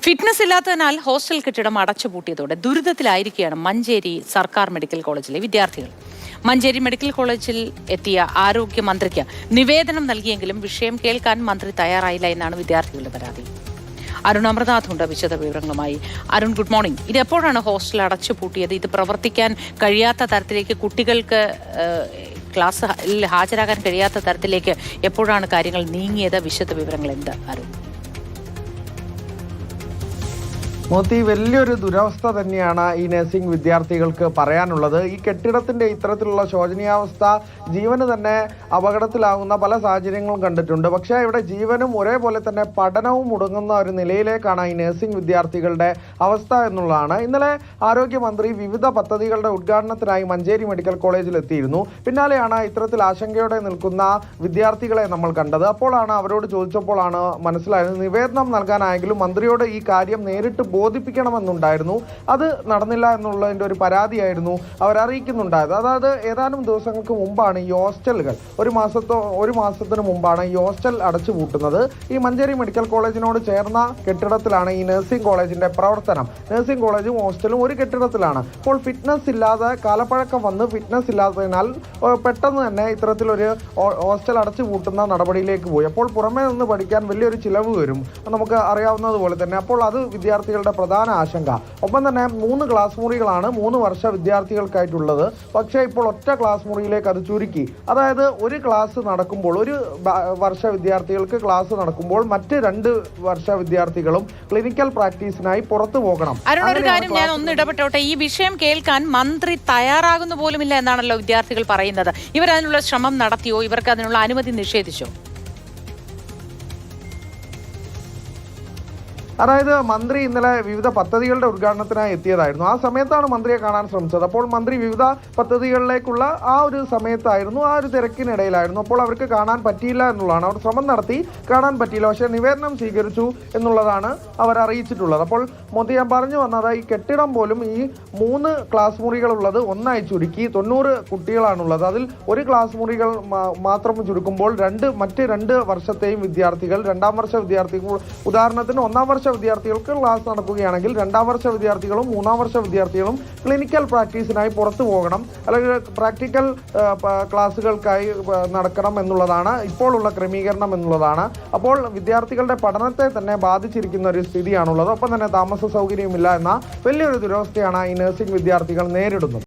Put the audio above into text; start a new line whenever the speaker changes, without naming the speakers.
Fitness ഇല്ലാത്തതിനാൽ hostel കെട്ടിടം അടച്ചുപൂട്ടിയതോടെ ദുരിതത്തിലായിരിക്കുകയാണ് മഞ്ചേരി സർക്കാർ മെഡിക്കൽ കോളേജിലെ വിദ്യാർത്ഥികൾ. മഞ്ചേരി മെഡിക്കൽ കോളേജിൽ എത്തിയ ആരോഗ്യമന്ത്രിക്ക് നിവേദനം നൽകിയെങ്കിലും വിഷയം കേൾക്കാൻ മന്ത്രി തയ്യാറായില്ല എന്നാണ് വിദ്യാർത്ഥികളുടെ പരാതി. അരുൺ അമൃതാഥുണ്ട് വിശദ വിവരങ്ങളുമായി. Arun, good morning. ഇത് എപ്പോഴാണ് ഹോസ്റ്റൽ അടച്ചുപൂട്ടിയത്? ഇത് പ്രവർത്തിക്കാൻ കഴിയാത്ത തരത്തിലേക്ക്, കുട്ടികൾക്ക് ക്ലാസ്സിൽ ഹാജരാകാൻ കഴിയാത്ത തരത്തിലേക്ക് എപ്പോഴാണ് കാര്യങ്ങൾ നീങ്ങിയത്? വിശദ വിവരങ്ങൾ എന്ത്, അരുൺ?
മോത്തി, വലിയൊരു ദുരവസ്ഥ തന്നെയാണ് ഈ നഴ്സിംഗ് വിദ്യാർത്ഥികൾക്ക് പറയാനുള്ളത്. ഈ കെട്ടിടത്തിന്റെ ഇത്തരത്തിലുള്ള ശോചനീയാവസ്ഥ ജീവന് തന്നെ അപകടത്തിലാകുന്ന പല സാഹചര്യങ്ങളും കണ്ടിട്ടുണ്ട്. പക്ഷേ ഇവിടെ ജീവനും ഒരേപോലെ തന്നെ പഠനവും മുടങ്ങുന്ന ഒരു നിലയിലേക്കാണ് ഈ നഴ്സിംഗ് വിദ്യാർത്ഥികളുടെ അവസ്ഥ എന്നുള്ളതാണ്. ഇന്നലെ ആരോഗ്യമന്ത്രി വിവിധ പദ്ധതികളുടെ ഉദ്ഘാടനത്തിനായി മഞ്ചേരി മെഡിക്കൽ കോളേജിൽ എത്തിയിരുന്നു. പിന്നാലെയാണ് ഇത്തരത്തിൽ ആശങ്കയോടെ നിൽക്കുന്ന വിദ്യാർത്ഥികളെ നമ്മൾ കണ്ടത്. അപ്പോഴാണ് അവരോട് ചോദിച്ചപ്പോഴാണ് മനസ്സിലായത്, നിവേദനം നൽകാനായെങ്കിലും മന്ത്രിയോട് ഈ കാര്യം നേരിട്ട് ബോധിപ്പിക്കണമെന്നുണ്ടായിരുന്നു. അത് നടന്നില്ല എന്നുള്ളതിൻ്റെ ഒരു പരാതിയായിരുന്നു അവർ അറിയിക്കുന്നുണ്ടായത്. അതായത് ഏതാനും ദിവസങ്ങൾക്ക് മുമ്പാണ് ഈ ഹോസ്റ്റലുകൾ, ഒരു മാസത്തിന് മുമ്പാണ് ഈ ഹോസ്റ്റൽ അടച്ചുപൂട്ടുന്നത്. ഈ മഞ്ചേരി മെഡിക്കൽ കോളേജിനോട് ചേർന്ന കെട്ടിടത്തിലാണ് ഈ നഴ്സിംഗ് കോളേജിന്റെ പ്രവർത്തനം. നഴ്സിംഗ് കോളേജും ഹോസ്റ്റലും ഒരു കെട്ടിടത്തിലാണ്. അപ്പോൾ ഫിറ്റ്നസ് ഇല്ലാതെ, കാലപ്പഴക്കം വന്ന് ഫിറ്റ്നസ് ഇല്ലാത്തതിനാൽ പെട്ടെന്ന് തന്നെ ഇത്തരത്തിലൊരു ഹോസ്റ്റൽ അടച്ചുപൂട്ടുന്ന നടപടിയിലേക്ക് പോയി. അപ്പോൾ പുറമേ നിന്ന് പഠിക്കാൻ വലിയൊരു ചിലവ് വരും, നമുക്ക് അറിയാവുന്നതുപോലെ തന്നെ. അപ്പോൾ അത് വിദ്യാർത്ഥികളുടെ പ്രധാന ആശങ്ക. ഒപ്പം തന്നെ 3 ക്ലാസ് മുറികളാണ് 3 വർഷ വിദ്യാർത്ഥികൾക്കായിട്ടുള്ളത്. പക്ഷേ ഇപ്പോൾ ഒറ്റ ക്ലാസ് മുറിയിലേക്ക് അത് ചുരുക്കി. അതായത് ഒരു ക്ലാസ് നടക്കുമ്പോൾ, ഒരു വർഷ വിദ്യാർത്ഥികൾക്ക് ക്ലാസ് നടക്കുമ്പോൾ മറ്റ് 2 വർഷ വിദ്യാർത്ഥികളും ക്ലിനിക്കൽ പ്രാക്ടീസിനായി പുറത്തു പോകണം.
ഒരു കാര്യം ഞാൻ ഒന്ന് ഇടപെട്ടോട്ടെ. ഈ വിഷയം കേൾക്കാൻ മന്ത്രി തയ്യാറാകുന്ന പോലുമില്ല എന്നാണല്ലോ വിദ്യാർത്ഥികൾ പറയുന്നത്. ഇവർ അതിനുള്ള ശ്രമം നടത്തിയോ? ഇവർക്ക് അതിനുള്ള അനുമതി നിഷേധിച്ചോ?
അതായത് മന്ത്രി ഇന്നലെ വിവിധ പദ്ധതികളുടെ ഉദ്ഘാടനത്തിനായി എത്തിയതായിരുന്നു. ആ സമയത്താണ് മന്ത്രിയെ കാണാൻ ശ്രമിച്ചത്. അപ്പോൾ മന്ത്രി വിവിധ പദ്ധതികളിലേക്കുള്ള ആ ഒരു സമയത്തായിരുന്നു, ആ ഒരു തിരക്കിനിടയിലായിരുന്നു. അപ്പോൾ അവർക്ക് കാണാൻ പറ്റിയില്ല എന്നുള്ളതാണ്. അവർ ശ്രമം നടത്തി, കാണാൻ പറ്റിയില്ല. പക്ഷേ നിവേദനം സ്വീകരിച്ചു എന്നുള്ളതാണ് അവർ അറിയിച്ചിട്ടുള്ളത്. അപ്പോൾ മോദി, ഞാൻ പറഞ്ഞു വന്നത്, ഈ കെട്ടിടം പോലും ഈ 3 ക്ലാസ് മുറികളുള്ളത് ഒന്നായി ചുരുക്കി 90 കുട്ടികളാണുള്ളത്. അതിൽ ഒരു ക്ലാസ് മുറികൾ മാത്രം ചുരുക്കുമ്പോൾ മറ്റ് 2 വർഷത്തെയും വിദ്യാർത്ഥികൾ, 2ാം വർഷ വിദ്യാർത്ഥികൾ, ഉദാഹരണത്തിന് 1ാം വർഷ വിദ്യാർത്ഥികൾക്ക് ക്ലാസ് നടക്കുകയാണെങ്കിൽ 2ാം വർഷ വിദ്യാർത്ഥികളും 3ാം വർഷ വിദ്യാർത്ഥികളും ക്ലിനിക്കൽ പ്രാക്ടീസിനായി പുറത്തു പോകണം, അല്ലെങ്കിൽ പ്രാക്ടിക്കൽ ക്ലാസ്സുകൾക്കായി നടക്കണം എന്നുള്ളതാണ് ഇപ്പോഴുള്ള ക്രമീകരണം എന്നുള്ളതാണ്. അപ്പോൾ വിദ്യാർത്ഥികളുടെ പഠനത്തെ തന്നെ ബാധിച്ചിരിക്കുന്ന ഒരു സ്ഥിതിയാണുള്ളത്. ഒപ്പം തന്നെ താമസ സൗകര്യമില്ല എന്ന വലിയൊരു ദുരവസ്ഥയാണ് ഈ നഴ്സിംഗ് വിദ്യാർത്ഥികൾ നേരിടുന്നത്.